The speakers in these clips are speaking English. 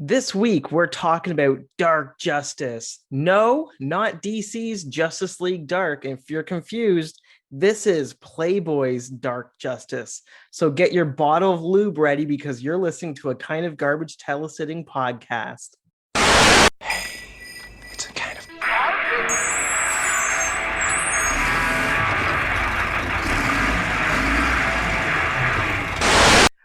This week, we're talking about Dark Justice. No, not DC's Justice League Dark. If you're confused, this is Playboy's Dark Justice. So get your bottle of lube ready because you're listening to a kind of garbage tele-sitting podcast. It's a kind of.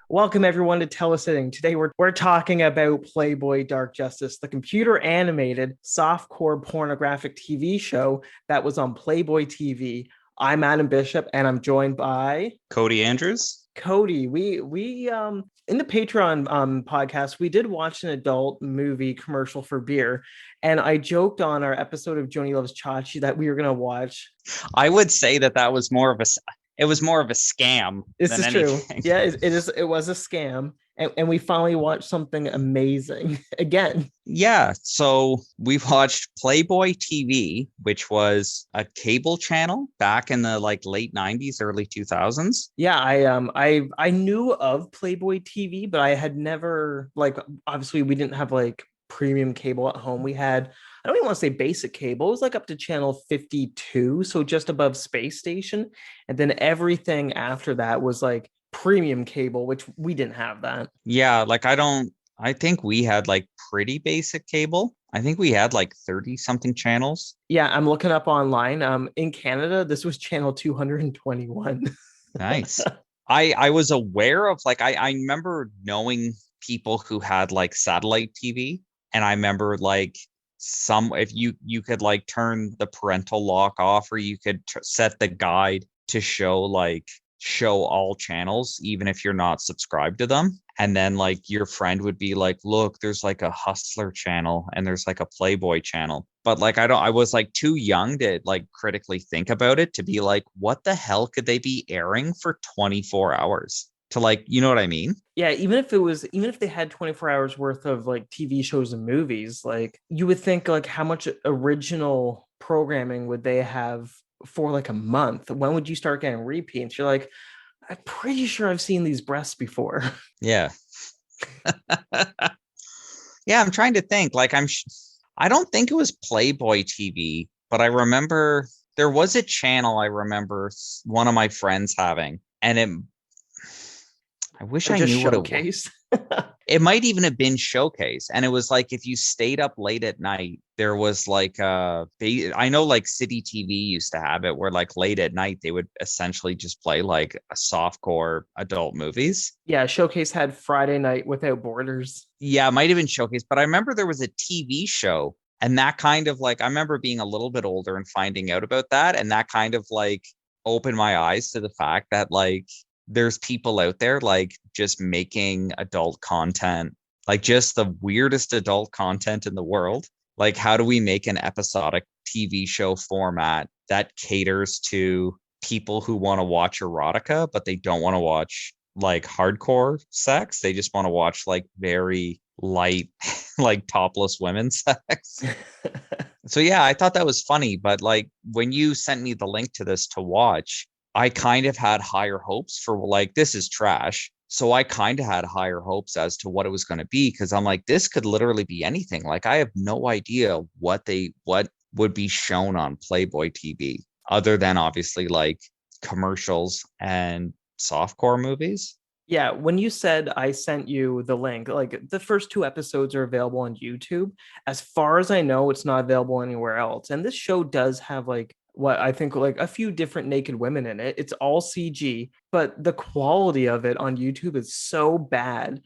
Welcome everyone to Tele-Sitting. Today we're talking about Playboy Dark Justice, the computer animated softcore pornographic TV show that was on Playboy TV. I'm Adam Bishop and I'm joined by Cody Andrews. Cody. We in the Patreon podcast, we did watch an adult movie commercial for beer, and I joked on our episode of Joni Loves Chachi that we were gonna watch. I would say that was more of a scam. This is true. Yeah, it was a scam. And we finally watched something amazing again. Yeah. So we watched Playboy TV, which was a cable channel back in the late 90s, early 2000s. Yeah, I knew of Playboy TV, but I had never obviously we didn't have premium cable at home. We had, I don't even want to say basic cable. It was up to channel 52, so just above Space Station. And then everything after that was premium cable, which we didn't have that. Yeah, I think we had pretty basic cable. I think we had 30 something channels. Yeah, I'm looking up online. In Canada, this was channel 221. Nice. I was aware of I remember knowing people who had satellite TV. And I remember if you could turn the parental lock off, or you could set the guide to show all channels, even if you're not subscribed to them. And then your friend would be look, there's a Hustler channel and there's a Playboy channel. But I was too young to critically think about it, to be what the hell could they be airing for 24 hours? To you know what I mean? Yeah, even if they had 24 hours worth of TV shows and movies, you would think how much original programming would they have for a month? When would you start getting repeats? You're I'm pretty sure I've seen these breasts before. Yeah. Yeah, I'm trying to think. I don't think it was Playboy TV, but I remember there was a channel I remember one of my friends having, and I wish I knew what it was. It might even have been Showcase. And it was if you stayed up late at night, there was I know City TV used to have it where late at night, they would essentially just play a softcore adult movies. Yeah, Showcase had Friday Night Without Borders. Yeah, it might have been Showcase, but I remember there was a TV show, and that kind of I remember being a little bit older and finding out about that. And that kind of opened my eyes to the fact that there's people out there just making adult content, just the weirdest adult content in the world. How do we make an episodic TV show format that caters to people who want to watch erotica, but they don't want to watch hardcore sex? They just want to watch very light, topless women's sex. So yeah, I thought that was funny. But when you sent me the link to this to watch, I kind of had higher hopes for this is trash. So I kind of had higher hopes as to what it was going to be, because I'm this could literally be anything. I have no idea what would be shown on Playboy TV other than obviously commercials and softcore movies. Yeah, when you said I sent you the link, the first 2 episodes are available on YouTube. As far as I know, it's not available anywhere else. And this show does have what I think a few different naked women in it. It's all CG, but the quality of it on YouTube is so bad.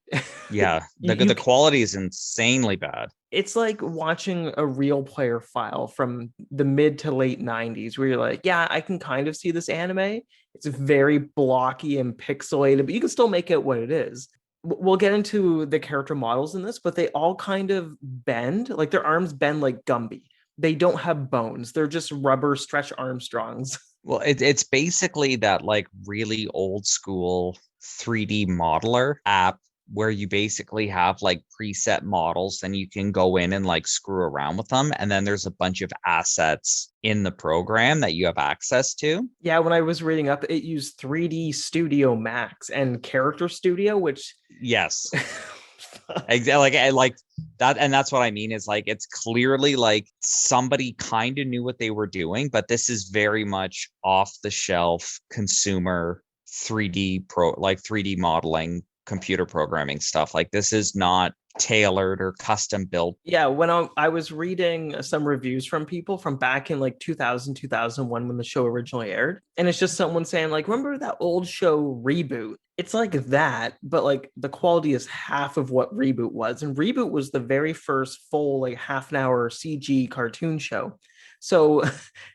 Yeah, the quality is insanely bad. It's like watching a Real Player file from the mid to late 90s, where you're yeah, I can kind of see this anime. It's very blocky and pixelated, but you can still make out what it is. We'll get into the character models in this, but they all kind of bend, their arms bend like Gumby. They don't have bones. They're just rubber Stretch Armstrongs. Well, it's basically that really old school 3D modeler app where you basically have preset models, and you can go in and screw around with them. And then there's a bunch of assets in the program that you have access to. Yeah, when I was reading up, it used 3D Studio Max and Character Studio, which yes. Exactly. that's what I mean is like it's clearly like somebody kind of knew what they were doing, but this is very much off the shelf consumer 3D modeling, computer programming stuff. Like this is not tailored or custom built. Yeah, when I was reading some reviews from people from back in like 2000, 2001 when the show originally aired, and it's just someone saying like, remember that old show Reboot? It's like that, but like the quality is half of what Reboot was. And Reboot was the very first full like half an hour CG cartoon show. So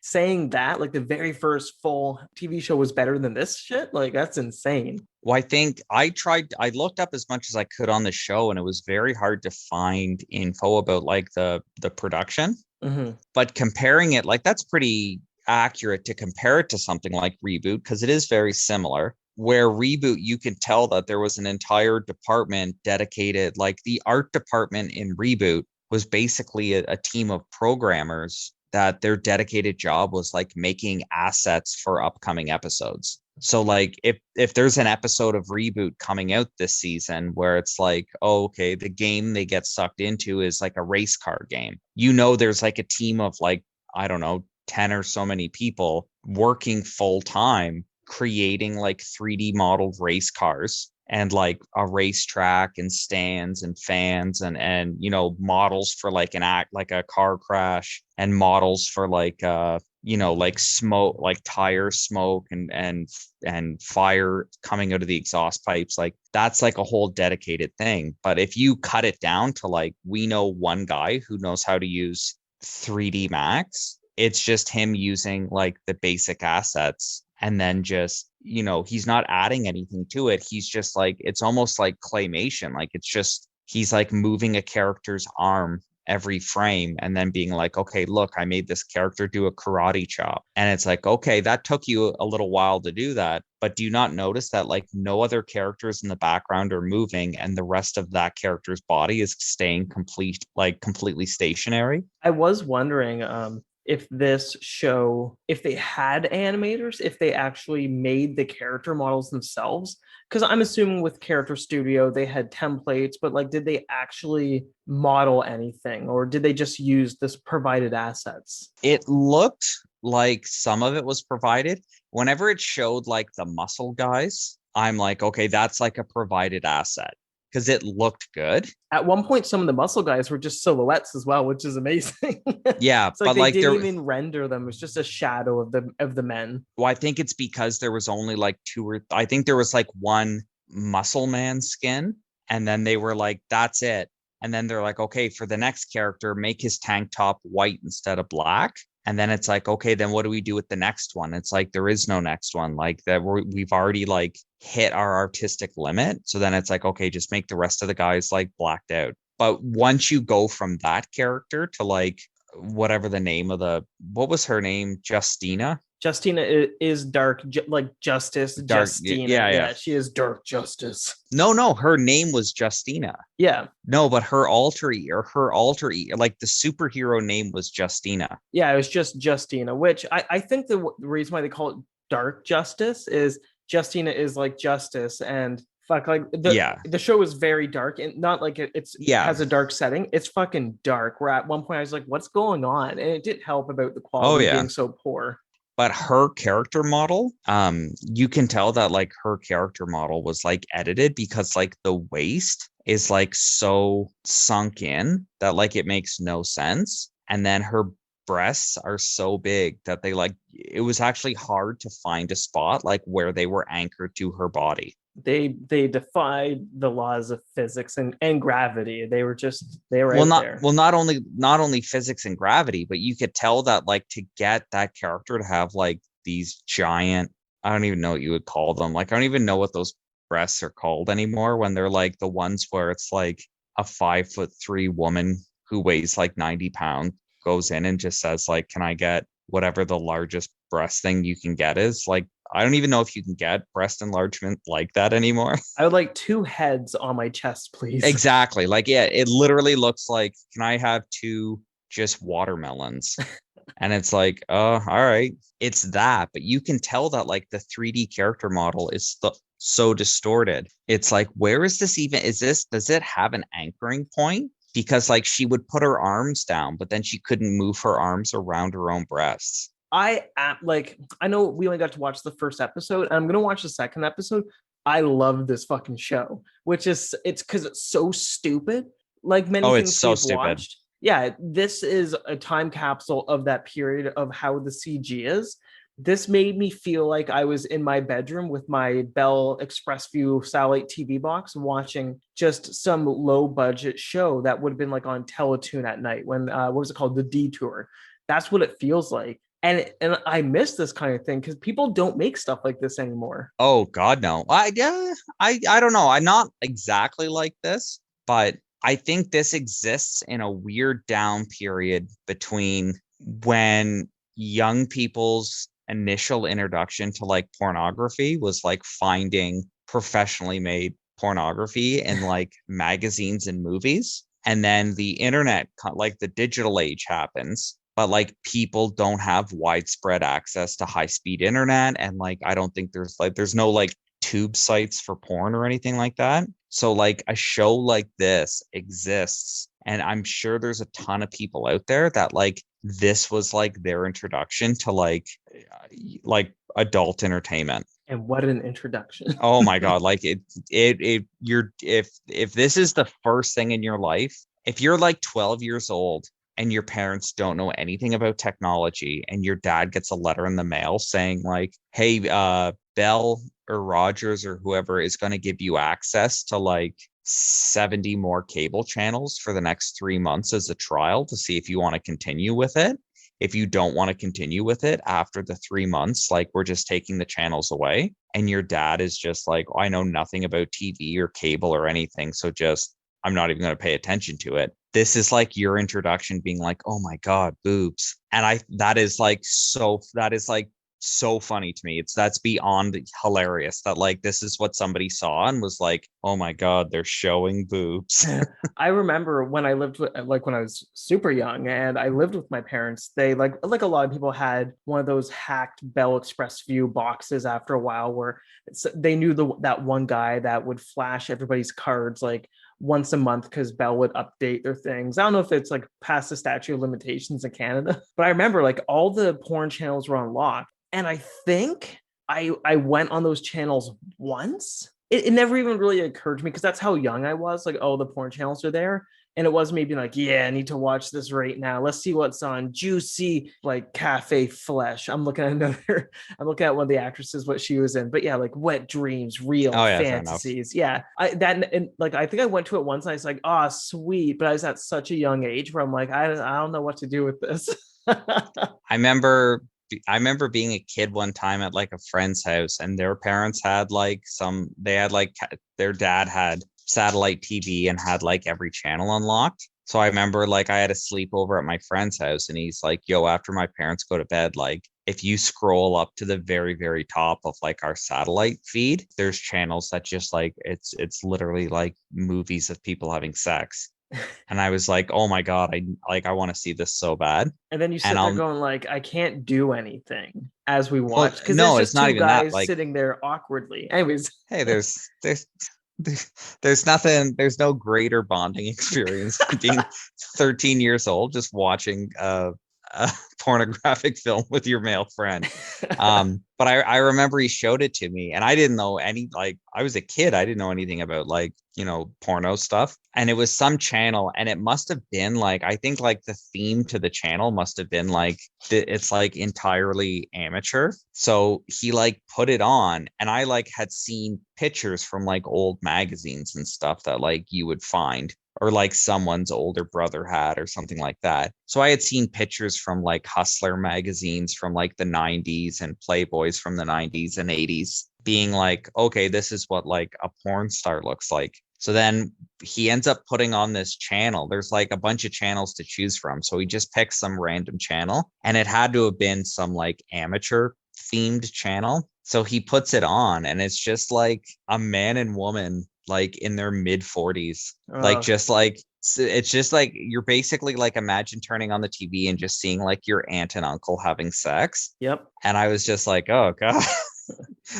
saying that like the very first full TV show was better than this shit, like that's insane. Well, I think I looked up as much as I could on the show, and it was very hard to find info about like the production. Mhm. But comparing it, like that's pretty accurate to compare it to something like Reboot because it is very similar. Where Reboot, you can tell that there was an entire department dedicated, like the art department in Reboot was basically a team of programmers that their dedicated job was like making assets for upcoming episodes. So like if there's an episode of Reboot coming out this season where it's like, oh, okay, the game they get sucked into is like a race car game. You know, there's like a team of like, I don't know, 10 or so many people working full time creating like 3D modeled race cars and like a racetrack and stands and fans and you know models for like an act like a car crash and models for like you know like smoke like tire smoke and fire coming out of the exhaust pipes. Like that's like a whole dedicated thing. But if you cut it down to like we know one guy who knows how to use 3D Max, it's just him using like the basic assets and then just, you know, he's not adding anything to it. He's just like, it's almost like claymation. Like it's just, he's like moving a character's arm every frame and then being like, okay, look, I made this character do a karate chop. And it's like, okay, that took you a little while to do that. But do you not notice that like no other characters in the background are moving and the rest of that character's body is staying completely stationary? I was wondering if this show, if they had animators, if they actually made the character models themselves. Because I'm assuming with Character Studio, they had templates, but like, did they actually model anything or did they just use this provided assets? It looked like some of it was provided. Whenever it showed like the muscle guys, I'm like, okay, that's like a provided asset because it looked good. At one point, some of the muscle guys were just silhouettes as well, which is amazing. Yeah, It's like but they like didn't there, even render them. It's just a shadow of the men. well, I think it's because there was only like I think there was like one muscle man skin, and then they were like, that's it. And then they're like, okay, for the next character, make his tank top white instead of black. And then it's like, okay, then what do we do with the next one? It's like there is no next one. Like that we've already like hit our artistic limit. So then it's like, okay, just make the rest of the guys like blacked out. But once you go from that character to like whatever the name of what was her name? Justina? Justina is dark, like Justice. Dark. Justina, Yeah, yeah. yeah, she is Dark Justice. No, her name was Justina. Yeah, No, but her alter like the superhero name was Justina. yeah, it was just Justina. Which I think the reason why they call it Dark Justice is Justina is like Justice, and fuck, like Yeah. the show is very dark and not like it's Yeah. has a dark setting. It's fucking dark. Where at one point I was like, what's going on? And it didn't help about the Oh quality yeah. being so poor. But her character model, you can tell that like her character model was like edited because like the waist is like so sunk in that like it makes no sense. And then her breasts are so big that they like it was actually hard to find a spot like where they were anchored to her body. They defied the laws of physics and gravity. They were out there. Not only physics and gravity, but you could tell that like to get that character to have like these giant, I don't even know what you would call them. Like I don't even know what those breasts are called anymore when they're like the ones where it's like a 5'3" woman who weighs like 90 pounds goes in and just says like, can I get whatever the largest breast thing you can get is? Like I don't even know if you can get breast enlargement like that anymore. I would like two heads on my chest, please. Exactly. Like, yeah, it literally looks like, can I have two just watermelons? And it's like, oh, all right. It's that. But you can tell that like the 3D character model is so distorted. It's like, where is this even? Does it have an anchoring point? because like she would put her arms down, but then she couldn't move her arms around her own breasts. I am like, I know we only got to watch the first episode, and I'm gonna watch the second episode. I love this fucking show, which is it's because it's so stupid. Like many Oh, it's things so we've stupid. watched. Yeah, this is a time capsule of that period of how the CG is. This made me feel like I was in my bedroom with my Bell Express View satellite TV box watching just some low budget show that would have been like on Teletoon at night when what was it called? The Detour. That's what it feels like. And I miss this kind of thing because people don't make stuff like this anymore. Oh God, no. I don't know. I'm not exactly like this, but I think this exists in a weird down period between when young people's initial introduction to like pornography was like finding professionally made pornography in like magazines and movies. And then the internet, like the digital age happens, but like people don't have widespread access to high speed internet. And like, I don't think there's no like tube sites for porn or anything like that. So like a show like this exists. And I'm sure there's a ton of people out there that like this was like their introduction to like adult entertainment. And what an introduction. Oh my God. Like you're, if this is the first thing in your life, if you're like 12 years old and your parents don't know anything about technology and your dad gets a letter in the mail saying like, hey, Bell or Rogers or whoever is going to give you access to like 70 more cable channels for the next 3 months as a trial to see if you want to continue with it. If you don't want to continue with it after the 3 months, like we're just taking the channels away. And your dad is just like, oh, I know nothing about TV or cable or anything. So just, I'm not even going to pay attention to it. This is like your introduction being like, oh my God, boobs. And that is like so funny to me. That's beyond hilarious that like this is what somebody saw and was like, oh my God, they're showing boobs. I remember when I lived with, like when I was super young and I lived with my parents, they like a lot of people had one of those hacked Bell Express View boxes after a while where they knew that one guy that would flash everybody's cards like once a month because Bell would update their things. I don't know if it's like past the statute of limitations in Canada, but I remember like all the porn channels were unlocked. And I think I went on those channels once. It never even really occurred to me because that's how young I was. Like, oh, the porn channels are there. And it was maybe like, yeah, I need to watch this right now. Let's see what's on Juicy, like Cafe Flesh. I'm looking at one of the actresses, what she was in. But yeah, like Wet Dreams, Real Oh yeah, fair enough. Fantasies. Yeah. And like I think I went to it once and I was like, oh, sweet. But I was at such a young age where I'm like, I don't know what to do with this. I remember I remember being a kid one time at like a friend's house and their parents had like their dad had satellite TV and had like every channel unlocked. So I remember like I had a sleepover at my friend's house and he's like, yo, after my parents go to bed, like if you scroll up to the very, very top of like our satellite feed, there's channels that just like it's literally like movies of people having sex. And I was like, oh my God, I want to see this so bad. And then you And sit there going like, I can't do anything as we well, watch because there's no, it's just not two even that. guys Like, sitting there awkwardly. Anyways, hey, there's nothing, there's no greater bonding experience than being 13 years old just watching a pornographic film with your male friend. But I remember he showed it to me and I didn't know any, like I was a kid, I didn't know anything about like, porno stuff. And it was some channel and it must have been like, I think like the theme to the channel must have been like it's like entirely amateur. So he like put it on and I like had seen pictures from like old magazines and stuff that like you would find or like someone's older brother had or something like that. So I had seen pictures from like Hustler magazines from like the 90s and Playboys from the 90s and 80s being like, okay, this is what like a porn star looks like. So then he ends up putting on this channel. There's like a bunch of channels to choose from. So he just picks some random channel and it had to have been some like amateur themed channel. So he puts it on and it's just like a man and woman like in their mid 40s, like just like it's just like you're basically like imagine turning on the TV and just seeing like your aunt and uncle having sex. yep. And I was just like, oh God.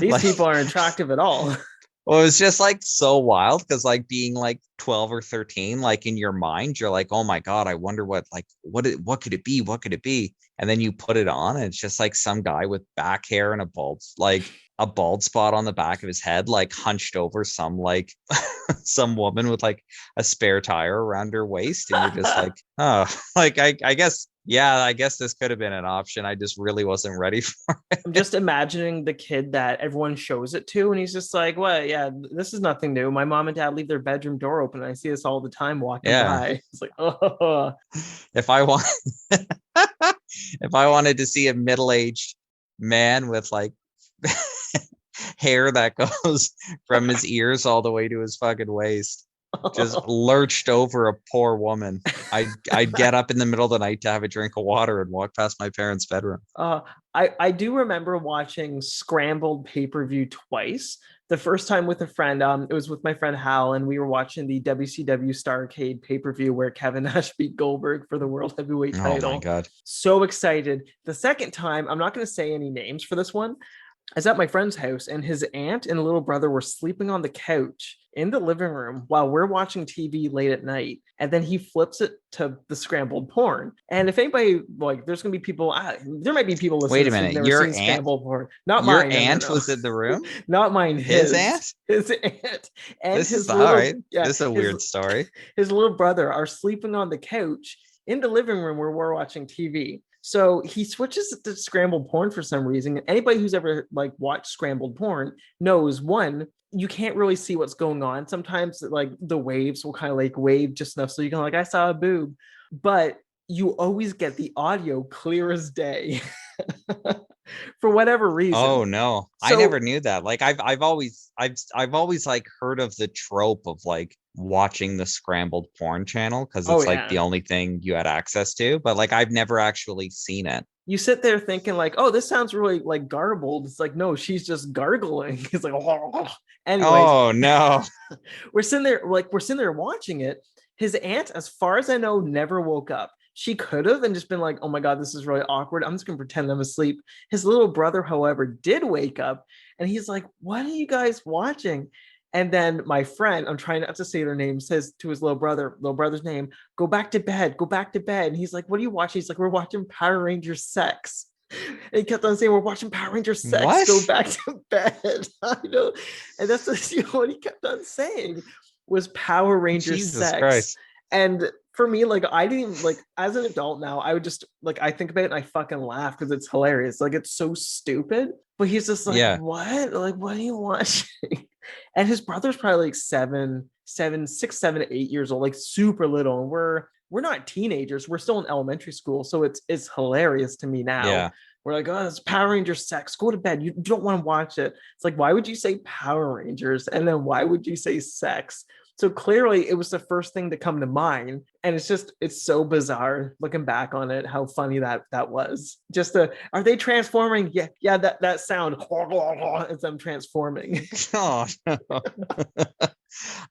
These Like people aren't attractive at all. Well, it was just like so wild because like being like 12 or 13, like in your mind, you're like, oh my God, I wonder what could it be? What could it be? And then you put it on and it's just like some guy with back hair and a bald spot on the back of his head, like hunched over some like some woman with like a spare tire around her waist. And you're just like, oh, like I guess, yeah, I guess this could have been an option. I just really wasn't ready for I'm just imagining the kid that everyone shows it to, and he's just like, "What? Yeah, this is nothing new. My mom and dad leave their bedroom door open. And I see this all the time walking yeah. by." It's like, oh, If I want if I wanted to see a middle-aged man with like hair that goes from his ears all the way to his fucking waist, just lurched over a poor woman, I'd get up in the middle of the night to have a drink of water and walk past my parents' bedroom. uh, I do remember watching Scrambled pay-per-view twice. The first time with a friend, it was with my friend Hal, and we were watching the WCW Starrcade pay-per-view where Kevin Nash beat Goldberg for the World Heavyweight Oh my title. God. So excited. The second time, I'm not going to say any names for this one. I was at my friend's house, and his aunt and little brother were sleeping on the couch in the living room while we're watching TV late at night. And then he flips it to the scrambled porn. And if anybody, like, there's gonna be people, there might be people listening Wait to a this who've minute. never seen scrambled porn. Not Your mine, no, no, aunt no. was in the room? Not mine, His his. aunt? His aunt and This is his all little, right. yeah, This is a weird story. his little brother are sleeping on the couch in the living room where we're watching TV. So he switches to scrambled porn for some reason. Anybody who's ever like watched scrambled porn knows, one, you can't really see what's going on. Sometimes like the waves will kind of like wave just enough so you can like, I saw a boob, but you always get the audio clear as day for whatever Oh reason. no. I never So, knew that. Like I've always like heard of the trope of like watching the scrambled porn channel because oh it's like yeah, the only thing you had access to, but like I've never actually seen it. you sit there thinking like, oh, this sounds really like garbled. It's like, no, she's just gargling. It's like, oh. Anyways, Oh no. we're sitting there watching it. His aunt, as far as I know, never woke up. She could have and just been like, oh my God, this is really awkward. I'm just gonna pretend I'm asleep. His little brother, however, did wake up and he's like, what are you guys watching? And then my friend, I'm trying not to say their name, says to his little brother's name, go back to bed, go back to bed. And he's like, what are you watching? He's like, we're watching Power Rangers Sex. And he kept on saying, we're watching Power Rangers Sex, What? go back to bed. I know. And that's what he kept on saying was Power Rangers Jesus Sex. Christ. And for me, like I didn't like as an adult now, I would just like I think about it and I fucking laugh because it's hilarious. Like it's so stupid. But he's just like, Yeah. what? Like, what are you watching? And his brother's probably like 8 years old, like super little. And we're not teenagers. We're still in elementary school. So it's hilarious to me now. Yeah. We're like, oh, it's Power Rangers Sex. Go to bed. You don't want to watch it. It's like, why would you say Power Rangers? And then why would you say sex? So clearly it was the first thing to come to mind. And it's so bizarre looking back on it, how funny that was. Just are they transforming? Yeah, that sound as I'm transforming. Oh no.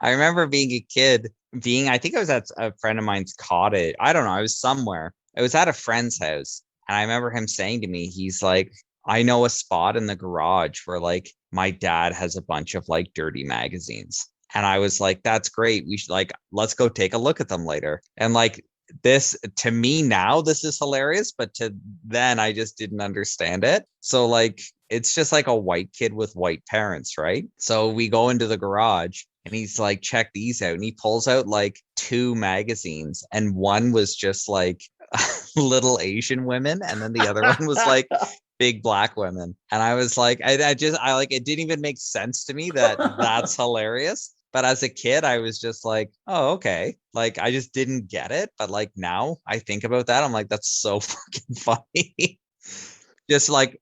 I remember being a kid, I think I was at a friend of mine's cottage. I don't know, I was somewhere. I was at a friend's house. And I remember him saying to me, he's like, I know a spot in the garage where like my dad has a bunch of like dirty magazines. And I was like, that's great. We should like, let's go take a look at them later. And like this to me now, this is hilarious, but to then I just didn't understand it. So like it's just like a white kid with white parents, right? So we go into the garage and he's like, check these out. And he pulls out like two magazines, and one was just like little Asian women, and then the other one was like big black women. And I was like, I like it didn't even make sense to me that that's hilarious. But as a kid, I was just like, oh, okay. Like I just didn't get it. But like now I think about that, I'm like, that's so fucking funny. Just like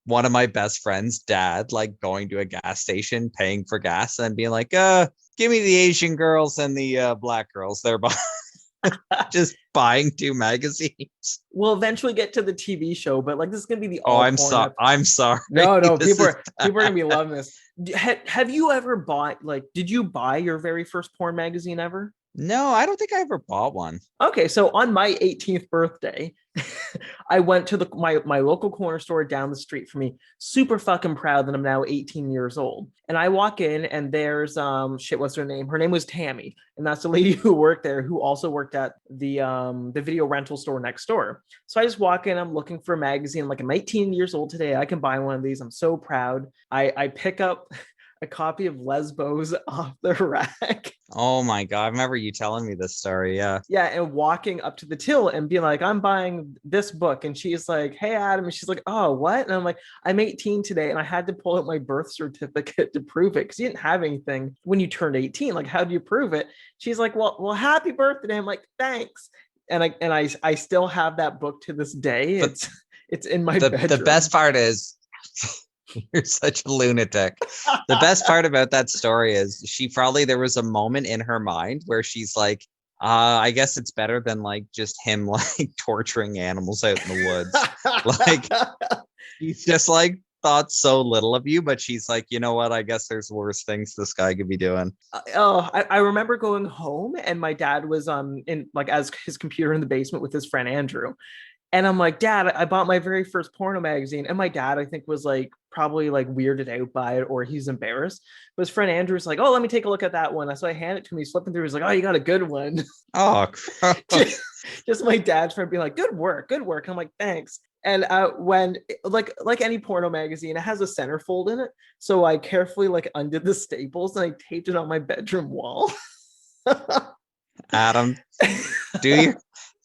one of my best friends' dad, like going to a gas station, paying for gas, and being like, give me the Asian girls and the black girls. They're just buying two magazines. We'll eventually get to the TV show, but like this is gonna be the Oh, all porn. I'm sorry. No, This is people are gonna be loving this. Have you ever bought like? Did you buy your very first porn magazine ever? No, I don't think I ever bought one. Okay, so on my 18th birthday, I went to my local corner store down the street from me. Super fucking proud that I'm now 18 years old. And I walk in and there's shit, what's her name? Her name was Tammy, and that's the lady who worked there who also worked at the video rental store next door. So I just walk in, I'm looking for a magazine. I'm like, I'm 18 years old today. I can buy one of these. I'm so proud. I pick up a copy of Lesbos off the rack. Oh my God. I remember you telling me this story. Yeah. Yeah, and walking up to the till and being like, I'm buying this book. And she's like, hey, Adam. And she's like, oh, what? And I'm like, I'm 18 today. And I had to pull out my birth certificate to prove it because you didn't have anything when you turned 18. Like, how do you prove it? She's like, well, happy birthday. I'm like, thanks. And I still have that book to this day. But It's in my the bedroom. best part is you're such a lunatic. The best part about that story is there was a moment in her mind where she's like, I guess it's better than like just him like torturing animals out in the woods. Like he's just like thought so little of you, but she's like, you know what? I guess there's worse things this guy could be doing. I remember going home and my dad was in like as his computer in the basement with his friend Andrew. And I'm like, Dad, I bought my very first porno magazine. And my dad, I think, was like probably like weirded out by it or he's embarrassed. But his friend Andrew's like, oh, let me take a look at that one. So I hand it to him. He's flipping through. He's like, oh, you got a good one. Oh, Just my dad's friend being like, good work, good work. I'm like, thanks. And when like any porno magazine, it has a centerfold in it. So I carefully like undid the staples and I taped it on my bedroom wall. Adam, do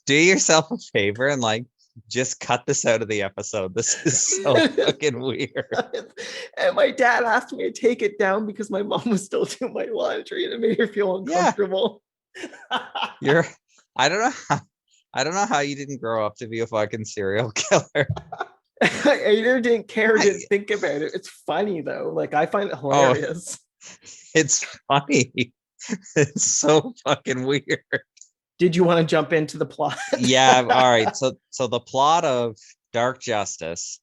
yourself a favor and like just cut this out of the episode. This is so fucking weird. And my dad asked me to take it down because my mom was still doing my laundry and it made her feel uncomfortable. Yeah. I don't know. I don't know how you didn't grow up to be a fucking serial killer. I either didn't care or didn't think about it. It's funny though. Like I find it hilarious. It's funny. It's so fucking weird. Did you want to jump into the plot? Yeah, all right. So the plot of Dark Justice.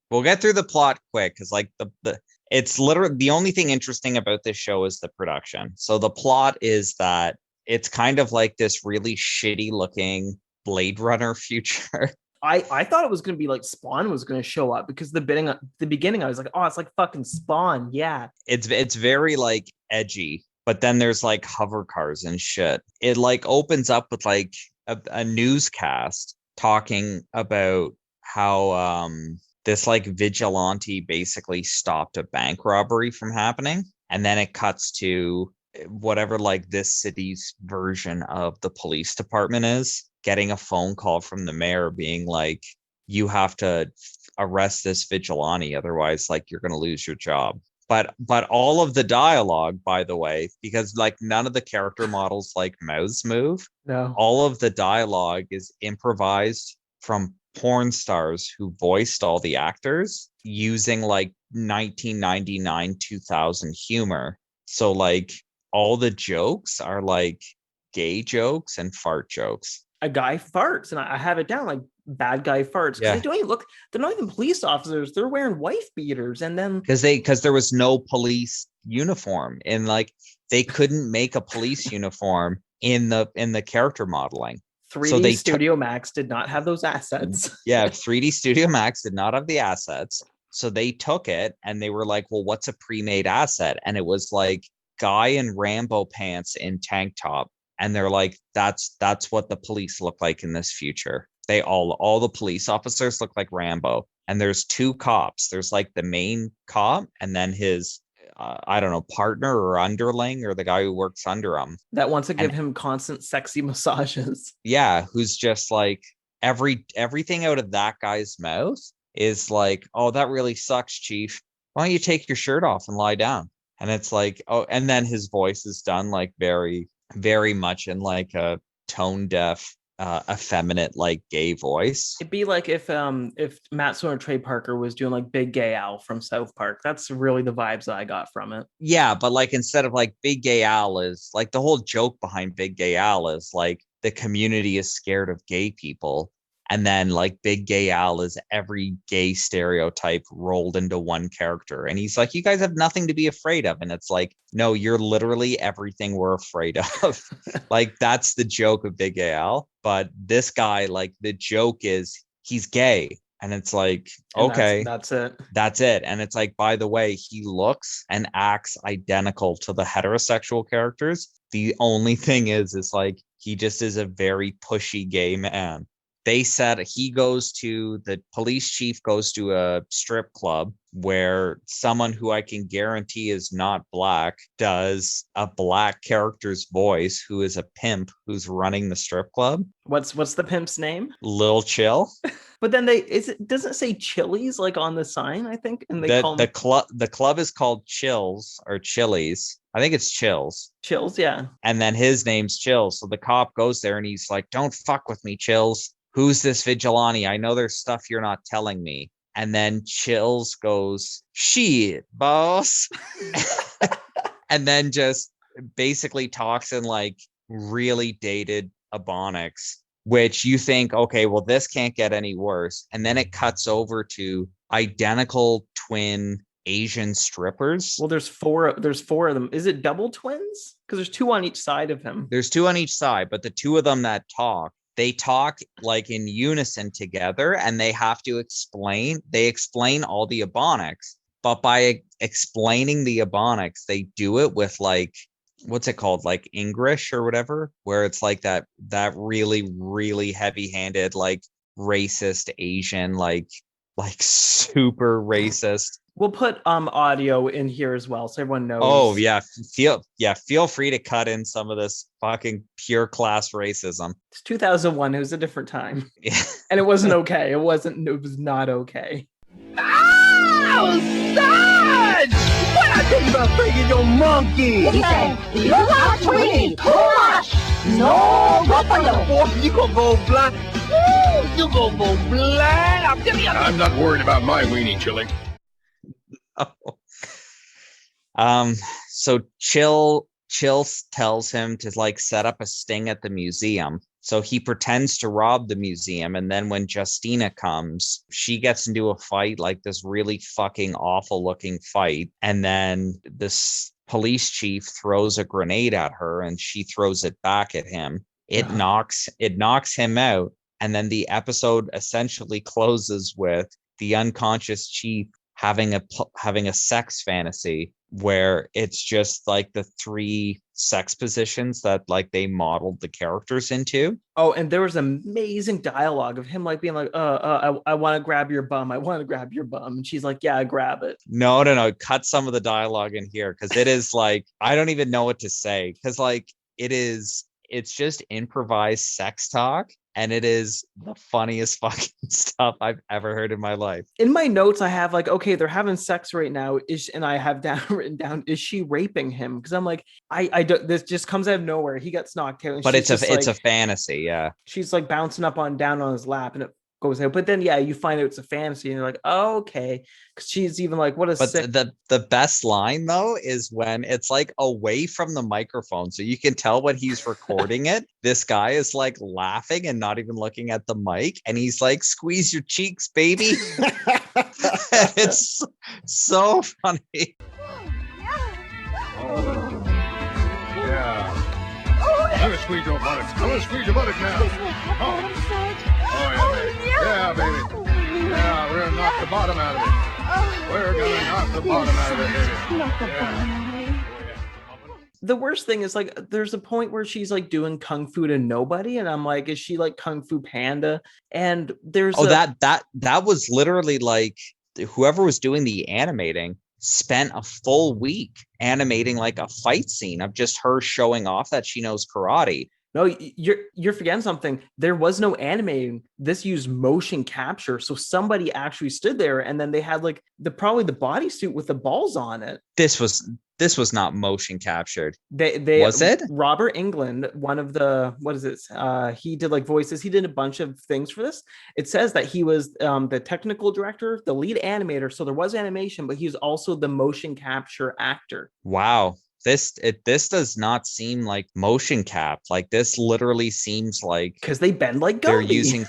We'll get through the plot quick because like the it's literally the only thing interesting about this show is the production. So the plot is that it's kind of like this really shitty looking Blade Runner future. I thought it was going to be like Spawn was going to show up because the beginning I was like, oh, it's like fucking Spawn. Yeah. It's very like edgy, but then there's like hover cars and shit. It like opens up with like a newscast talking about how this like vigilante basically stopped a bank robbery from happening. And then it cuts to whatever like this city's version of the police department is getting a phone call from the mayor being like, you have to arrest this vigilante, otherwise like you're going to lose your job. But all of the dialogue, by the way, because like none of the character models like mouths move. No. All of the dialogue is improvised from porn stars who voiced all the actors using like 1999 2000 humor. So like all the jokes are like gay jokes and fart jokes. A guy farts, and I have it down like bad guy farts. Yeah. They don't even look, they're not even police officers. They're wearing wife beaters. And then because there was no police uniform and like they couldn't make a police uniform in the character modeling. 3D So Studio Max did not have those assets. Yeah, 3D Studio Max did not have the assets. So they took it and they were like, well, what's a pre-made asset? And it was like guy in Rambo pants in tank top. And they're like, that's what the police look like in this future. They all the police officers look like Rambo. And there's two cops. There's like the main cop and then his I don't know, partner or underling or the guy who works under him. That wants to give him constant sexy massages. Yeah, who's just like everything out of that guy's mouth is like, oh, that really sucks, Chief. Why don't you take your shirt off and lie down? And it's like, oh, and then his voice is done like very, very much in like a tone deaf, effeminate, like gay voice. It'd be like if Matt Stone or Trey Parker was doing like Big Gay Al from South Park. That's really the vibes I got from it. Yeah, but like instead of like Big Gay Al is like the whole joke behind Big Gay Al is like the community is scared of gay people. And then like Big Gay Al is every gay stereotype rolled into one character. And he's like, you guys have nothing to be afraid of. And it's like, no, you're literally everything we're afraid of. Like, that's the joke of Big Gay Al. But this guy, like, the joke is he's gay. And it's like, And okay, that's it. that's it. And it's like, by the way, he looks and acts identical to the heterosexual characters. The only thing is like, he just is a very pushy gay man. They said the police chief goes to a strip club where someone who I can guarantee is not black does a black character's voice, who is a pimp who's running the strip club. What's the pimp's name? Lil Chill. But then doesn't it say Chili's like on the sign, I think, and they call The club is called Chills or Chili's. I think it's Chills. Chills, yeah. And then his name's Chills. So the cop goes there and he's like, don't fuck with me, Chills. Who's this vigilante? I know there's stuff you're not telling me. And then Chills goes, shit, boss. And then just basically talks in like really dated Ebonics, which you think, okay, well, this can't get any worse. And then it cuts over to identical twin Asian strippers. Well, there's four of them. Is it double twins? Because there's two on each side of him. There's two on each side, but the two of them that talk, they talk like in unison together, and they have to explain all the Ebonics, but by explaining the Ebonics, they do it with like, what's it called, like English or whatever, where it's like that really, really heavy-handed, like racist Asian, like super racist. We'll put audio in here as well, so everyone knows. Oh yeah, feel free to cut in some of this fucking pure class racism. It's 2001. It was a different time, and it wasn't okay. It was not okay. Oh, Sarge! What I tell you about bringing your monkey? He said, you are tweeting too much. No, go for you. Boy, you gonna go blind. Ooh, you gonna go blind. I'm telling you. I'm not worried about my weenie, Chili. So Chill tells him to like set up a sting at the museum. So he pretends to rob the museum, and then when Justina comes, she gets into a fight, like this really fucking awful looking fight, and then this police chief throws a grenade at her and she throws it back at him. It knocks him out, and then the episode essentially closes with the unconscious chief having a sex fantasy where it's just like the three sex positions that like they modeled the characters into. Oh, and there was amazing dialogue of him like being like, I want to grab your bum. I want to grab your bum. And she's like, yeah, grab it. No. Cut some of the dialogue in here, because it is like, I don't even know what to say, because like it's just improvised sex talk. And it is the funniest fucking stuff I've ever heard in my life. In my notes, I have like, okay, they're having sex right now. And I have written down, is she raping him? Because I'm like, I don't. This just comes out of nowhere. He gets knocked out, but it's a fantasy, yeah. She's like bouncing up on down on his lap, and it goes out. But then, yeah, you find out it's a fantasy, and you're like, oh, okay. Because she's even like, what a. But the best line though is when it's like away from the microphone, so you can tell when he's recording it. This guy is like laughing and not even looking at the mic, and he's like, "Squeeze your cheeks, baby." It's so funny. Yeah. I'm gonna squeeze your buttocks. I'm gonna squeeze your buttocks now. Oh, yeah, baby. Yeah, baby. Yeah, we're gonna knock the bottom out of it. We're gonna knock the bottom out of it, baby. Knock the bottom out of it. The worst thing is like there's a point where she's like doing kung fu to nobody, and I'm like, is she like Kung Fu Panda? And there's that was literally like whoever was doing the animating spent a full week animating like a fight scene of just her showing off that she knows karate. No, you're forgetting something. There was no animating. This used motion capture. So somebody actually stood there, and then they had like probably the bodysuit with the balls on it. This was not motion captured. They was it? Robert England, one of the, what is it? He did like voices. He did a bunch of things for this. It says that he was the technical director, the lead animator. So there was animation, but he was also the motion capture actor. Wow. This does not seem like motion cap. Like this literally seems like because they bend like they're Gumby. using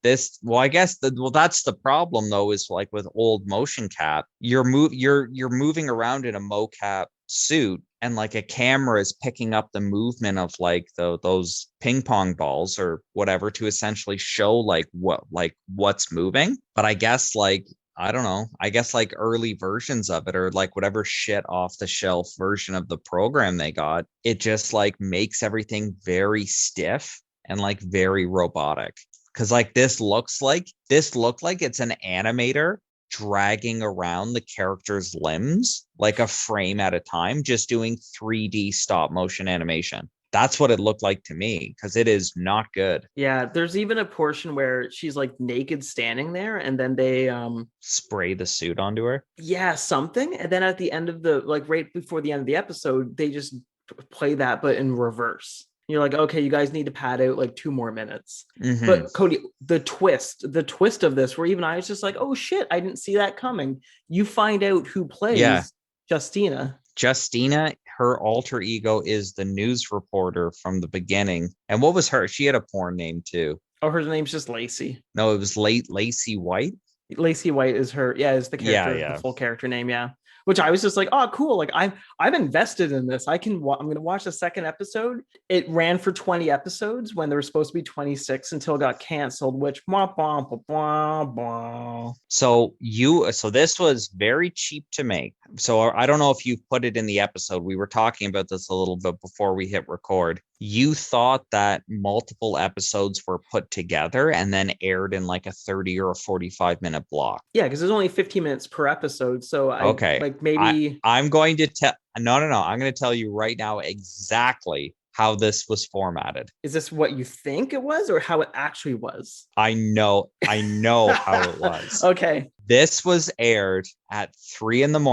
this. Well, I guess that's the problem though, is like with old motion cap, you're moving around in a mocap suit, and like a camera is picking up the movement of like those ping pong balls or whatever to essentially show like what's moving. But I guess like, I don't know. I guess like early versions of it, or like whatever shit off the shelf version of the program they got, it just like makes everything very stiff and like very robotic. Cause like this looked like it's an animator dragging around the character's limbs like a frame at a time, just doing 3D stop motion animation. That's what it looked like to me, because it is not good. Yeah, there's even a portion where she's like naked standing there, and then they spray the suit onto her. Yeah, something. And then at the end of the, like right before the end of the episode, they just play that but in reverse. You're like, okay, you guys need to pad out like 2 more minutes. Mhm. But Cody, the twist of this, where even I was just like, oh shit, I didn't see that coming. You find out who plays Justina. Justina, her alter ego is the news reporter from the beginning. And what was her? She had a porn name too. Oh, her name's just Lacey. No, it was Lacey White. Lacey White is her, is the character, the full character name, Which I was just like, oh, cool. Like I'm invested in this. I'm going to watch the second episode. It ran for 20 episodes when there were supposed to be 26 until it got canceled, which So this was very cheap to make. So I don't know if you put it in the episode. We were talking about this a little bit before we hit record. You thought that multiple episodes were put together and then aired in like a 30 or a 45-minute block. Yeah, because there's only 15 minutes per episode. So I'm going to tell I'm going to tell you right now exactly how this was formatted. Is this what you think it was, or how it actually was? I know how it was. Okay. This was aired at 3 a.m.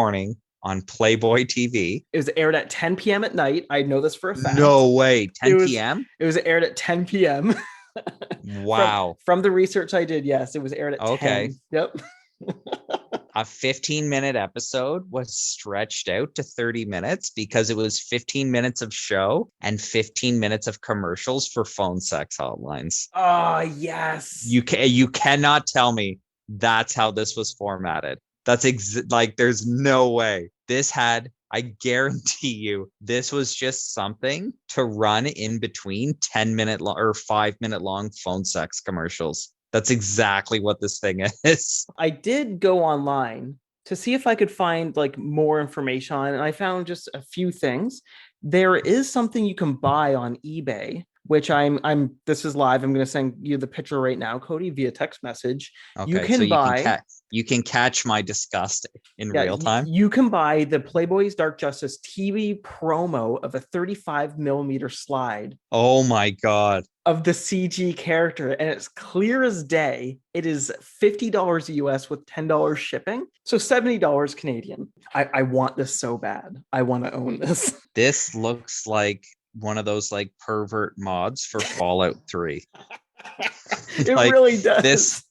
on Playboy TV. It was aired at 10 p.m. at night. I know this for a fact. No way. 10 p.m.? It was aired at 10 p.m. Wow. From the research I did, yes, it was aired at 10. Yep. A 15-minute episode was stretched out to 30 minutes because it was 15 minutes of show and 15 minutes of commercials for phone sex hotlines. Oh, yes. You cannot tell me that's how this was formatted. That's there's no way. I guarantee you, this was just something to run in between 10-minute or 5-minute long phone sex commercials. That's exactly what this thing is. I did go online to see if I could find like more information on it, and I found just a few things. There is something you can buy on eBay, which this is live. I'm going to send you the picture right now, Cody, via text message. Okay, you can buy. You can catch my disgust in real time. You can buy the Playboy's Dark Justice TV promo of a 35mm slide. Oh my God. Of the CG character, and it's clear as day. It is $50 US with $10 shipping, so $70 Canadian. I want this so bad. I want to own this. This looks like one of those like pervert mods for Fallout 3. It really does.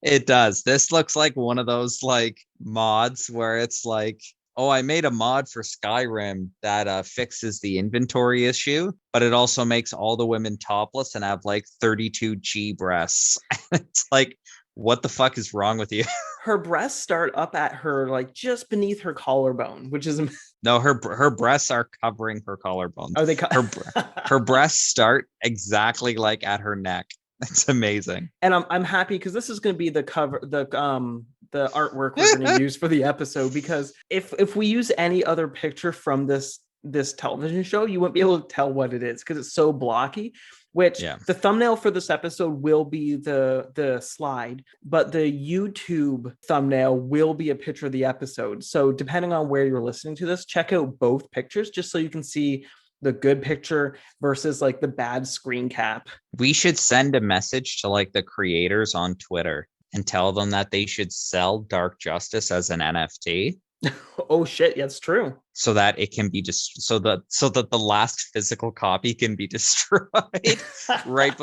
It does. This looks like one of those like mods where it's like, oh, I made a mod for Skyrim that fixes the inventory issue, but it also makes all the women topless and have like 32G breasts. It's like, what the fuck is wrong with you? Her breasts start up at her, like just beneath her collarbone, which is no, her breasts are covering her collarbone. Oh, her breasts start exactly like at her neck. That's amazing. And I'm happy because this is going to be the cover, the artwork we're going to use for the episode, because if we use any other picture from this television show, you won't be able to tell what it is because it's so blocky. The thumbnail for this episode will be the slide, but the YouTube thumbnail will be a picture of the episode. So depending on where you're listening to this, check out both pictures just so you can see the good picture versus like the bad screen cap. We should send a message to like the creators on Twitter and tell them that they should sell Dark Justice as an NFT. Oh shit, that's true. so that it can be just so that the last physical copy can be destroyed right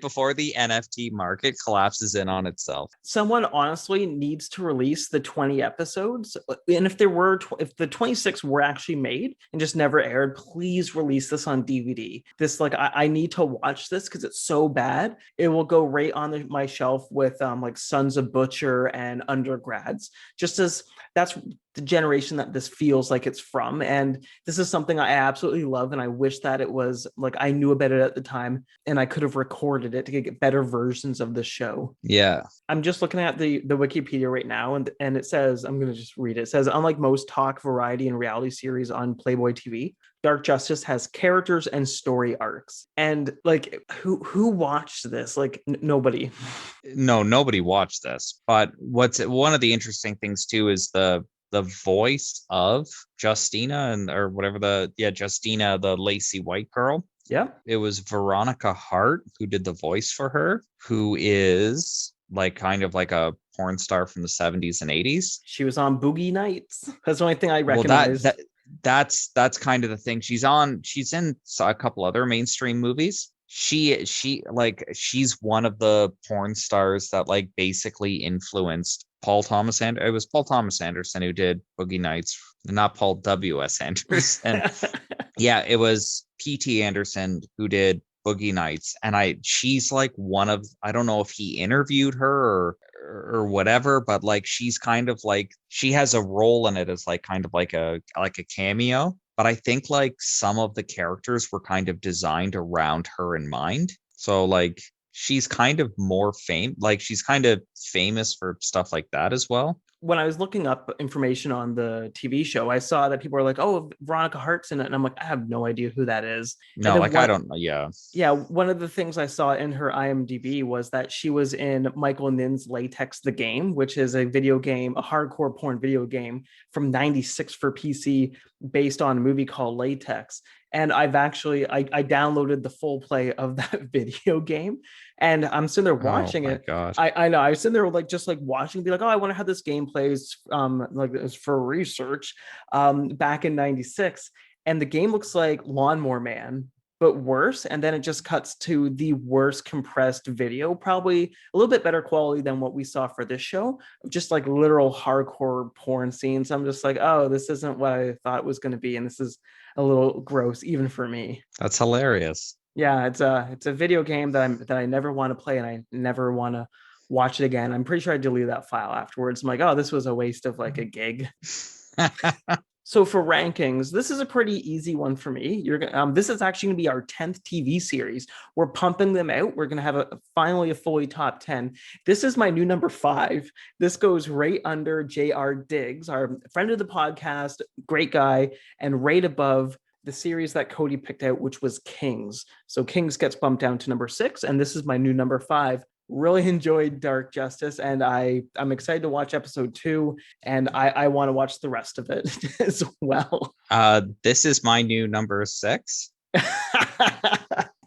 before the NFT market collapses in on itself. Someone honestly needs to release the 20 episodes, and if if the 26 were actually made and just never aired, please release this on DVD. This, like, I need to watch this because it's so bad. It will go right on my shelf with like Sons of Butcher and Undergrads, just as that's the generation that this feels like it's from. And this is something I absolutely love, and I wish that it was like I knew about it at the time and I could have recorded it to get better versions of the show. Yeah. I'm just looking at the Wikipedia right now, and it says, I'm going to just read it. It says, unlike most talk, variety, and reality series on Playboy TV, Dark Justice has characters and story arcs. And like, who watched this? Like, nobody. No, nobody watched this. But what's one of the interesting things too is the voice of Justina or whatever Justina, the Lacey White girl. Yeah. It was Veronica Hart who did the voice for her, who is like kind of like a porn star from the 70s and 80s. She was on Boogie Nights. That's the only thing I recognize. Well, that's kind of the thing. She's in a couple other mainstream movies. She's one of the porn stars that like basically influenced Paul Thomas Anderson. It was Paul Thomas Anderson who did Boogie Nights, not Paul W.S. Anderson. Yeah, it was P.T. Anderson who did Boogie Nights, and she's like one of, I don't know if he interviewed her or whatever, but like she's kind of like, she has a role in it as like kind of like a cameo. But I think like some of the characters were kind of designed around her in mind. So like she's kind of she's kind of famous for stuff like that as well. When I was looking up information on the TV show, I saw that people were like, "Oh, Veronica Hart's in it," and I'm like, I have no idea who that is. No, like I don't know. Yeah. Yeah, one of the things I saw in her IMDb was that she was in Michael Nin's Latex the Game, which is a video game, a hardcore porn video game from '96 for PC, based on a movie called Latex. And I've actually I downloaded the full play of that video game, and I'm sitting there watching it. God. I know I was sitting there like just like watching, be like, oh, I wonder how this game plays. Like it's for research. Back in '96, and the game looks like Lawnmower Man, but worse. And then it just cuts to the worst compressed video, probably a little bit better quality than what we saw for this show, just like literal hardcore porn scenes. I'm just like, oh, this isn't what I thought it was going to be, and this is a little gross even for me. That's hilarious. Yeah, it's a video game that I never want to play, and I never want to watch it again. I'm pretty sure I deleted that file afterwards. I'm like, oh, this was a waste of like a gig. So for rankings, this is a pretty easy one for me. This is actually going to be our 10th TV series. We're pumping them out. We're going to have finally a fully top 10. This is my new number 5. This goes right under J.R. Diggs, our friend of the podcast, great guy, and right above the series that Cody picked out, which was Kings. So Kings gets bumped down to number 6, and this is my new number 5. Really enjoyed Dark Justice, and I'm excited to watch episode 2, and I want to watch the rest of it as well. This is my new number 6.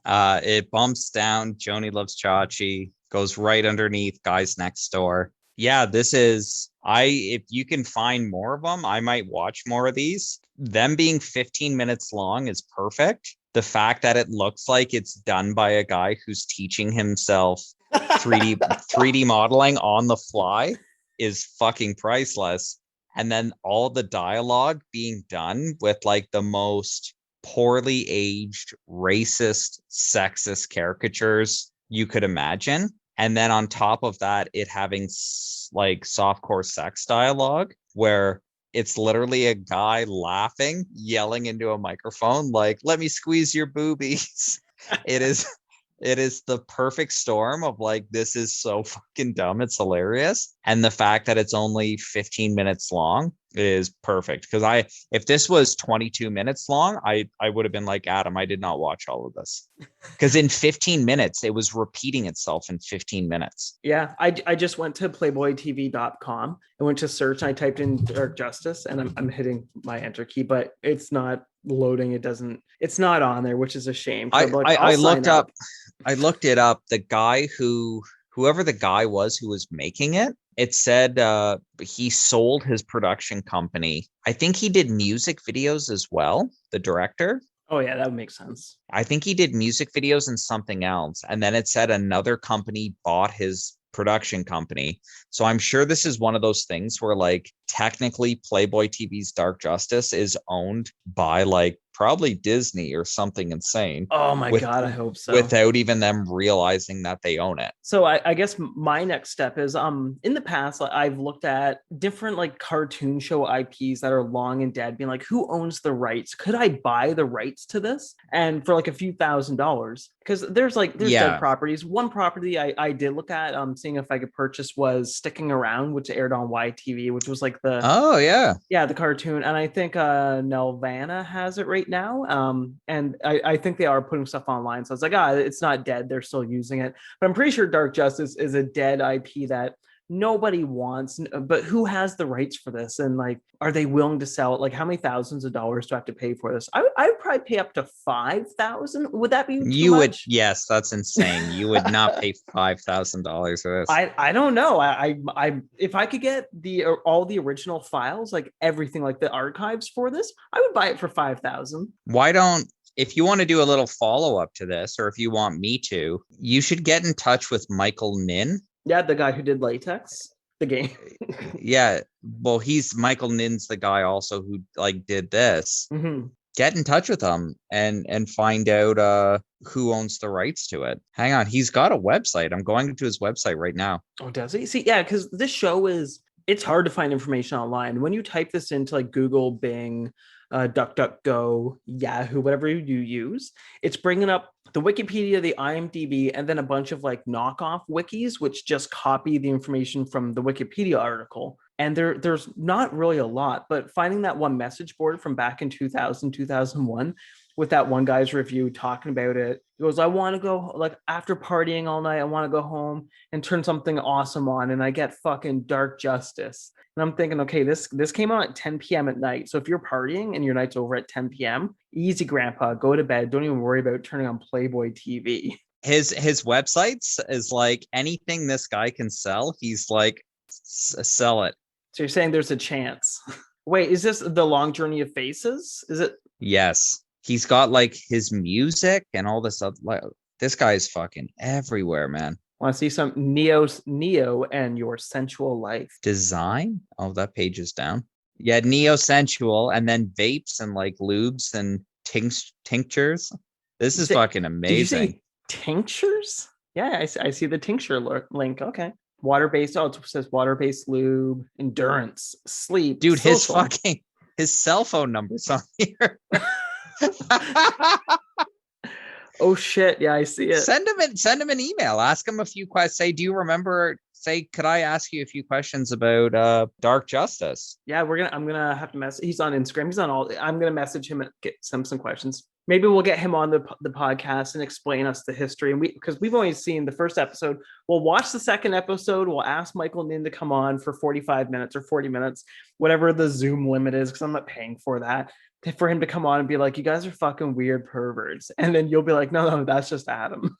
It bumps down Joni Loves Chachi, goes right underneath Guys Next Door. Yeah, this is, if you can find more of them, I might watch more of these. Them being 15 minutes long is perfect. The fact that it looks like it's done by a guy who's teaching himself 3D modeling on the fly is fucking priceless. And then all the dialogue being done with like the most poorly aged, racist, sexist caricatures you could imagine. And then on top of that, it having like softcore sex dialogue where it's literally a guy laughing, yelling into a microphone, like, let me squeeze your boobies. It is the perfect storm of like, this is so fucking dumb. It's hilarious. And the fact that it's only 15 minutes long is perfect. Because if this was 22 minutes long, I would have been like, Adam, I did not watch all of this. Because in 15 minutes, it was repeating itself in 15 minutes. Yeah, I just went to playboytv.com. I went to search, and I typed in Dark Justice, and I'm hitting my enter key, but it's not loading. It's not on there, which is a shame. I looked up. I looked it up. The guy whoever the guy was who was making it, It said he sold his production company. I think he did music videos as well, the director. Oh yeah, that would make sense. I think he did music videos and something else. And then it said another company bought his production company. So I'm sure this is one of those things where like technically Playboy TV's Dark Justice is owned by like probably Disney or something insane Oh my with God, I hope so. without even them realizing that they own it. So I guess my next step is in the past like, I've looked at different like cartoon show IPs that are long and dead, being like, who owns the rights? Could I buy the rights to this? And for like a few $1,000s, because there's dead Yeah. properties. One property I did look at seeing if I could purchase was Sticking Around, which aired on YTV, which was like the Oh yeah. the cartoon. And I think Nelvana has it right now. And I think they are putting stuff online. So it's like, it's not dead. They're still using it. But I'm pretty sure Dark Justice is a dead IP that nobody wants. But who has the rights for this? And like, are they willing to sell it? Like, how many thousands of dollars do I have to pay for this? I would probably pay up to 5,000. Would that be too You would, much? yes, that's insane. You would not pay $5,000 for this. I don't know. I if I could get all the original files, like everything, like the archives for this, I would buy it for 5,000. Why don't, if you want to do a little follow up to this, or if you want me to, you should get in touch with Michael Nin. Yeah, the guy who did Latex, the game. Yeah, well, Michael Nin's the guy also who like did this. Mm-hmm. Get in touch with him and find out who owns the rights to it. Hang on, he's got a website. I'm going to his website right now. Oh, does he? See, yeah, because this show it's hard to find information online. When you type this into like Google, Bing, DuckDuckGo, Yahoo, whatever you use, it's bringing up the Wikipedia, the IMDb, and then a bunch of like knockoff wikis, which just copy the information from the Wikipedia article. And there's not really a lot, but finding that one message board from back in 2000, 2001, with that one guy's review talking about it. He goes, I want to go, like, after partying all night, I want to go home and turn something awesome on, and I get fucking Dark Justice. And I'm thinking, okay, this came out at 10 p.m. at night. So if you're partying and your night's over at 10 p.m., easy, grandpa, go to bed. Don't even worry about turning on Playboy TV. His websites is like anything this guy can sell, he's like, sell it. So you're saying there's a chance. Wait, is this The Long Journey of Faces? Is it? Yes. He's got like his music and all this stuff. Like, this guy's fucking everywhere, man. Want to see some Neo and Your Sensual Life? Design? Oh, that page is down. Yeah, Neo Sensual, and then vapes and like lubes and tinctures. This is fucking amazing. Did you say tinctures? Yeah, I see the tincture link. Okay. Water-based. Oh, it says water-based lube, endurance, sleep. Dude, social. his cell phone number's on here. Oh shit, yeah, I see it. Send him an email, ask him a few questions. Say, do you remember, could I ask you a few questions about Dark Justice? Yeah, I'm gonna have to message. He's on Instagram, he's on all. I'm gonna message him and get some questions. Maybe we'll get him on the podcast and explain us the history. And because we've only seen the first episode, we'll watch the second episode. We'll ask Michael Nin to come on for 45 minutes or 40 minutes, whatever the Zoom limit is, because I'm not paying for that. For him to come on and be like, you guys are fucking weird perverts. And then you'll be like, no, that's just Adam.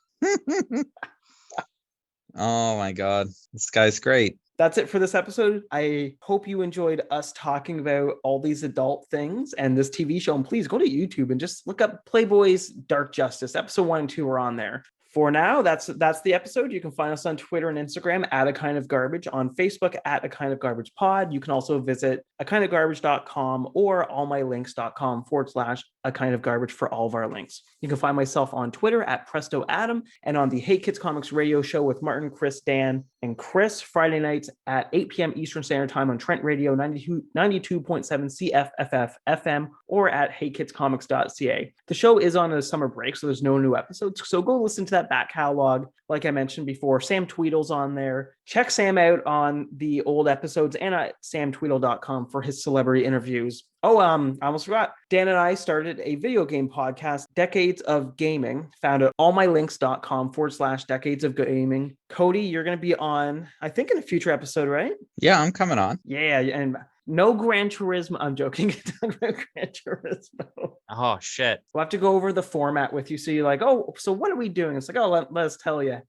Oh my God. This guy's great. That's it for this episode. I hope you enjoyed us talking about all these adult things and this TV show. And please go to YouTube and just look up Playboy's Dark Justice. Episode 1 and 2 are on there. For now, that's the episode. You can find us on Twitter and Instagram at A Kind of Garbage, on Facebook at A Kind of Garbage Pod. You can also visit akindofgarbage.com or allmylinks.com/A Kind of Garbage for all of our links. You can find myself on Twitter at Presto Adam and on the Hey Kids Comics radio show with Martin, Chris, Dan, and Chris, Friday nights at 8 p.m. Eastern Standard Time on Trent Radio 92.7 CFFF FM or at heykidscomics.ca. The show is on a summer break, so there's no new episodes. So go listen to that back catalog. Like I mentioned before, Sam Tweedle's on there. Check Sam out on the old episodes and at samtweedle.com for his celebrity interviews. Oh, I almost forgot. Dan and I started a video game podcast, Decades of Gaming, found at allmylinks.com/decades of gaming. Cody, you're going to be on, I think, in a future episode, right? Yeah, I'm coming on. Yeah, and no Gran Turismo. I'm joking. Gran Turismo. Oh, shit. We'll have to go over the format with you. So you're like, oh, so what are we doing? It's like, oh, let us tell you.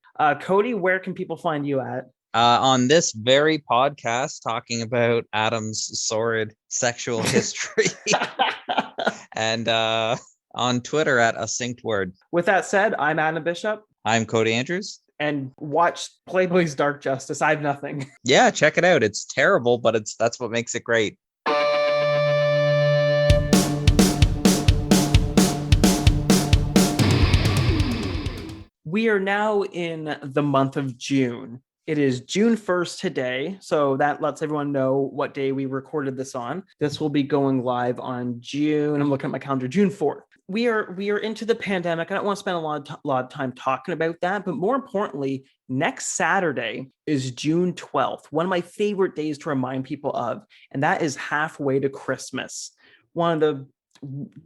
Cody, where can people find you at? on this very podcast talking about Adam's sordid sexual history and on Twitter at a synced word. With that said, I'm Adam Bishop. I'm Cody Andrews. And watch Playboy's Dark Justice. I have nothing. Yeah, check it out. It's terrible, but that's what makes it great. We are now in the month of June. It is June 1st today, so that lets everyone know what day we recorded this on. This will be going live on June, I'm looking at my calendar, June 4th. We are into the pandemic. I don't want to spend a lot of time talking about that, but more importantly, next Saturday is June 12th, one of my favorite days to remind people of, and that is halfway to Christmas. One of the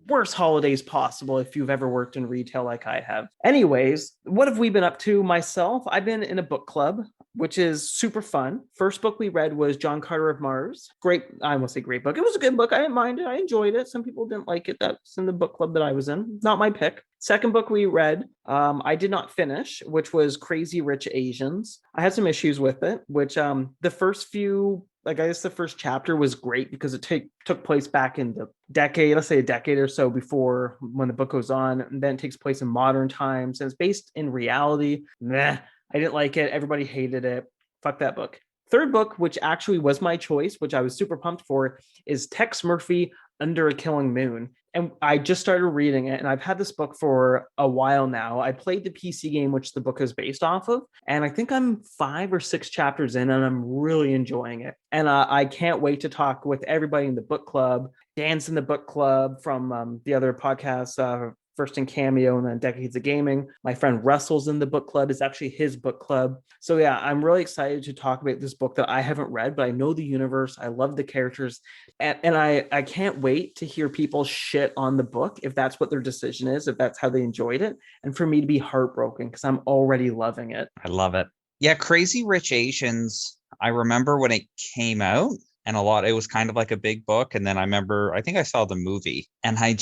worst holidays possible if you've ever worked in retail like I have. Anyways, what have we been up to? Myself, I've been in a book club, which is super fun. First book we read was John Carter of Mars. Great, I won't say great book. It was a good book. I didn't mind it. I enjoyed it. Some people didn't like it. That's in the book club that I was in. Not my pick. Second book we read, I did not finish, which was Crazy Rich Asians. I had some issues with it, which the first few, I guess the first chapter was great because it took place back in the decade, let's say a decade or so before when the book goes on, and then it takes place in modern times, and it's based in reality. Meh, I didn't like it. Everybody hated it. Fuck that book. Third book, which actually was my choice, which I was super pumped for, is Tex Murphy, Under a Killing Moon. And I just started reading it, and I've had this book for a while now. I played the PC game, which the book is based off of, and I think I'm 5 or 6 chapters in, and I'm really enjoying it. And I can't wait to talk with everybody in the book club. Dan's in the book club from the other podcasts, First in Cameo and then Decades of Gaming. My friend Russell's in the book club. It's actually his book club. So yeah, I'm really excited to talk about this book that I haven't read, but I know the universe. I love the characters. And I can't wait to hear people shit on the book if that's what their decision is, if that's how they enjoyed it. And for me to be heartbroken because I'm already loving it. I love it. Yeah, Crazy Rich Asians. I remember when it came out and it was kind of like a big book. And then I think I saw the movie and I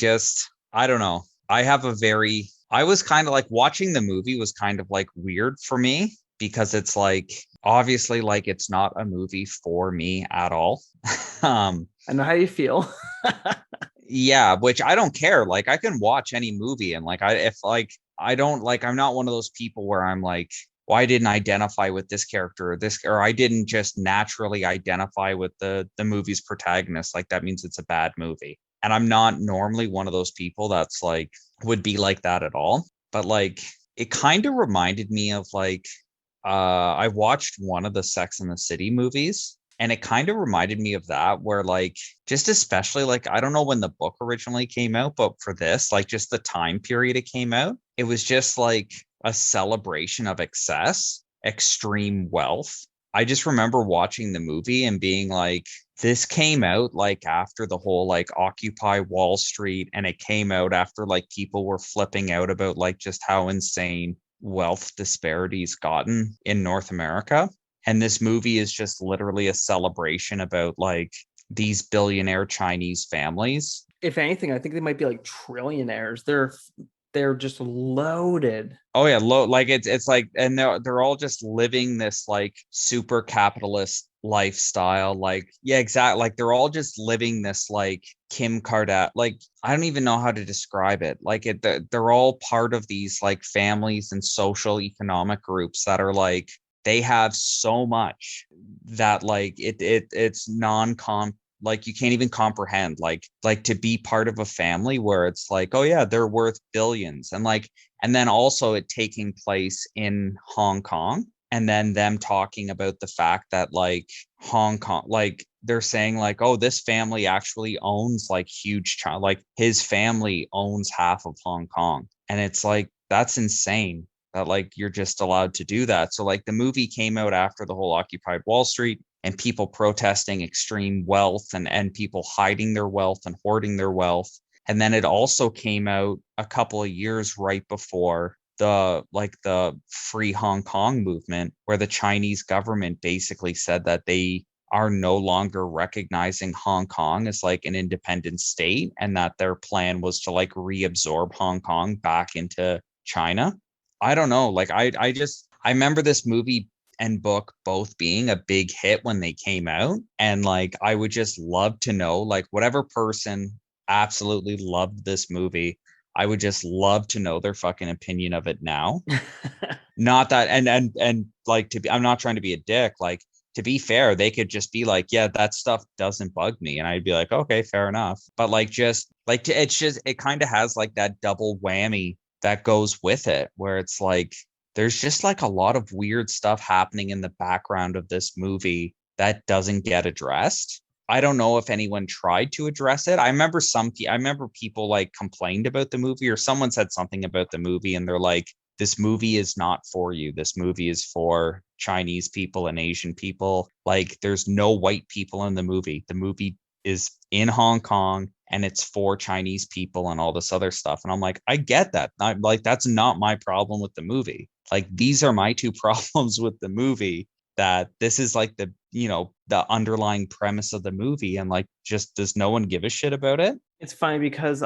don't know. I was kind of like watching the movie was kind of like weird for me because it's like, obviously like it's not a movie for me at all. I know how you feel. Yeah, which I don't care. Like I can watch any movie and like, I'm not one of those people where I'm like, well, I didn't identify with this character or I didn't just naturally identify with the movie's protagonist. Like that means it's a bad movie. And I'm not normally one of those people that's like, would be like that at all. But like, it kind of reminded me of like, I watched one of the Sex and the City movies and it kind of reminded me of that where like, just especially like, I don't know when the book originally came out, but for this, like just the time period it came out, it was just like a celebration of excess, extreme wealth. I just remember watching the movie and being like, this came out like after the whole like Occupy Wall Street, and it came out after like people were flipping out about like just how insane wealth disparities gotten in North America. And this movie is just literally a celebration about like these billionaire Chinese families. If anything, I think they might be like trillionaires. They're just loaded. Oh yeah, like it's like, and they're all just living this like super capitalist lifestyle. Like yeah, exactly. Like they're all just living this like Kim Kardashian. Like I don't even know how to describe it. Like they're all part of these like families and social economic groups that are like they have so much that like it's non-comp. Like you can't even comprehend like to be part of a family where it's like, oh yeah, they're worth billions. And then also it taking place in Hong Kong, and then them talking about the fact that like Hong Kong, like they're saying like, oh, this family actually owns like like his family owns half of Hong Kong. And it's like, that's insane that like you're just allowed to do that. So like the movie came out after the whole Occupy Wall Street and people protesting extreme wealth and people hiding their wealth and hoarding their wealth. And then it also came out a couple of years right before the Free Hong Kong movement, where the Chinese government basically said that they are no longer recognizing Hong Kong as like an independent state, and that their plan was to like reabsorb Hong Kong back into China. I don't know. Like I remember this movie and book both being a big hit when they came out. And like, I would just love to know, like, whatever person absolutely loved this movie, I would just love to know their fucking opinion of it now. Not that, and like, to be, I'm not trying to be a dick. Like, to be fair, they could just be like, yeah, that stuff doesn't bug me. And I'd be like, okay, fair enough. But like, just like, it's just, it kind of has like that double whammy that goes with it, where it's like, there's just like a lot of weird stuff happening in the background of this movie that doesn't get addressed. I don't know if anyone tried to address it. I remember people like complained about the movie, or someone said something about the movie and they're like, this movie is not for you. This movie is for Chinese people and Asian people. Like, there's no white people in the movie. The movie is in Hong Kong and it's for Chinese people and all this other stuff. And I'm like, I get that. I'm like, that's not my problem with the movie. Like, these are my two problems with the movie, that this is like the, the underlying premise of the movie. And like, just, does no one give a shit about it? It's funny because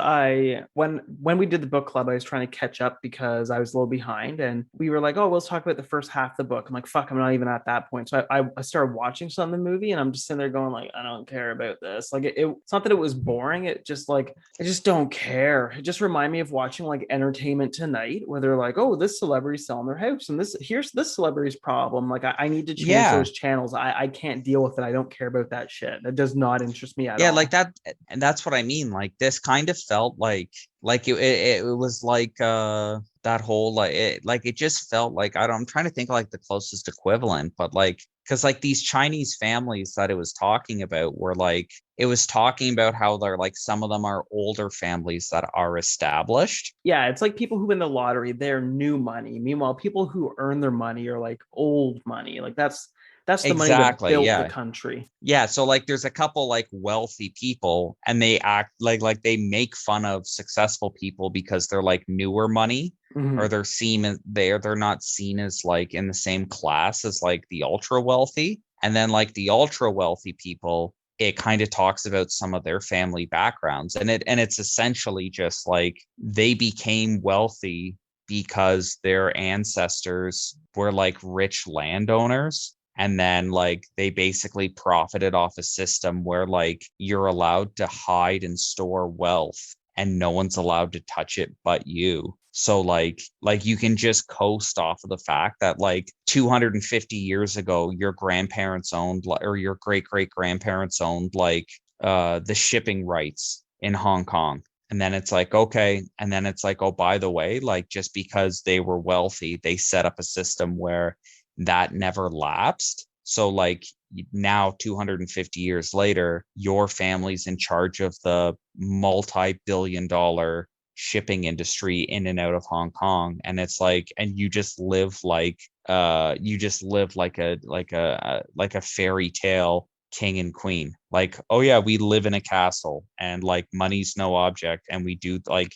when we did the book club, I was trying to catch up because I was a little behind, and we were like, oh, let's talk about the first half of the book. I'm like, fuck, I'm not even at that point. So I started watching some of the movie, and I'm just sitting there going like, I don't care about this. Like, it's not that it was boring. It just like, I just don't care. It just reminded me of watching like Entertainment Tonight, where they're like, oh, this celebrity's selling their house, and here's this celebrity's problem. Like, I need to change those channels. I can't deal with it. I don't care about that shit. That does not interest me at all. Like that, and that's what I mean. Like, this kind of felt like it was like that whole it just felt like, I'm trying to think of like the closest equivalent, but like, because like these Chinese families that it was talking about were like, it was talking about how they're like, some of them are older families that are established. Yeah, it's like people who win the lottery, they're new money. Meanwhile, people who earn their money are like old money. Like, that's the money that built the country. Yeah. So like, there's a couple like wealthy people, and they act like they make fun of successful people because they're like newer money, or they're not seen as like in the same class as like the ultra wealthy. And then like the ultra wealthy people, it kind of talks about some of their family backgrounds, and it's essentially just like, they became wealthy because their ancestors were like rich landowners. And then like, they basically profited off a system where like, you're allowed to hide and store wealth and no one's allowed to touch it but you. So like you can just coast off of the fact that like 250 years ago, your grandparents owned, or your great great grandparents owned like the shipping rights in Hong Kong. And then it's like, okay. And then it's like, oh, by the way, like, just because they were wealthy, they set up a system where that never lapsed. So like, now 250 years later, your family's in charge of the multi-billion-dollar shipping industry in and out of Hong Kong. And it's like, and you just live like a fairy tale king and queen. Like, oh yeah, we live in a castle, and like, money's no object, and we do like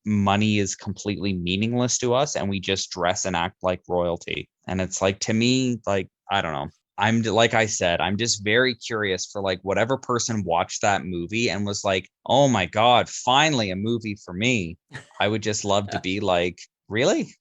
money is completely meaningless to us, and we just dress and act like royalty. And it's like, to me, like, I don't know. I'm, like I said, I'm just very curious for like, whatever person watched that movie and was like, oh my God, finally a movie for me. I would just love to be like, really?